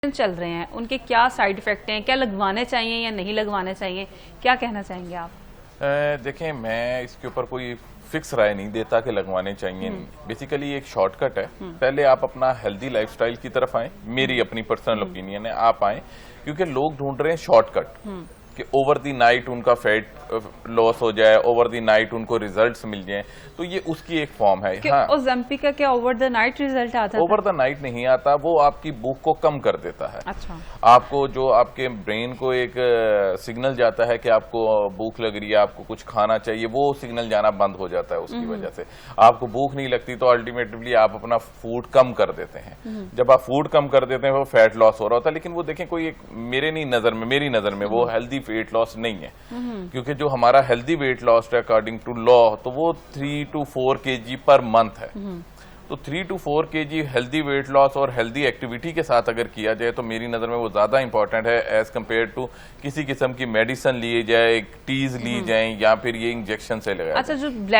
चल रहे हैं उनके क्या साइड इफेक्ट हैं, क्या लगवाने चाहिए या नहीं लगवाने चाहिए, क्या कहना चाहेंगे आप? देखें, मैं इसके ऊपर कोई फिक्स राय नहीं देता कि लगवाने चाहिए नहीं। बेसिकली एक शॉर्टकट है। पहले आप अपना हेल्दी लाइफस्टाइल की तरफ आए, मेरी अपनी पर्सनल ओपिनियन है, आप आए, क्योंकि लोग ढूंढ रहे हैं शॉर्टकट कि ओवर दी नाइट उनका फैट लॉस हो जाए, ओवर दी नाइट उनको रिजल्ट्स मिल जाएं, तो ये उसकी एक फॉर्म है। हाँ, ओज़ेम्पिक का क्या ओवर द नाइट रिजल्ट आता है? ओवर द नाइट नहीं आता, वो आपकी भूख को कम कर देता है। अच्छा। आपको जो आपके ब्रेन को एक सिग्नल जाता है कि आपको भूख लग रही है, आपको कुछ खाना चाहिए, वो सिग्नल जाना बंद हो जाता है। उसकी वजह से आपको भूख नहीं लगती, तो अल्टीमेटली आप अपना फूड कम कर देते हैं। जब आप फूड कम कर देते हैं वो फैट लॉस हो रहा होता है। लेकिन वो देखें, कोई एक मेरी नजर में वो हेल्दी वेट लॉस नहीं है, क्योंकि जो हमारा हेल्दी वेट लॉस है अकॉर्डिंग टू लॉ, तो वो 3 to 4 kg पर मंथ है। तो 3 to 4 kg healthy weight loss और हेल्दी एक्टिविटी के साथ अगर किया जाए तो मेरी नजर में वो ज्यादा इंपॉर्टेंट है एज कम्पेयर टू किसी किस्म की मेडिसिन लिए जाए, टीज ली जाए या फिर ये इंजेक्शन से लगाया। अच्छा, जो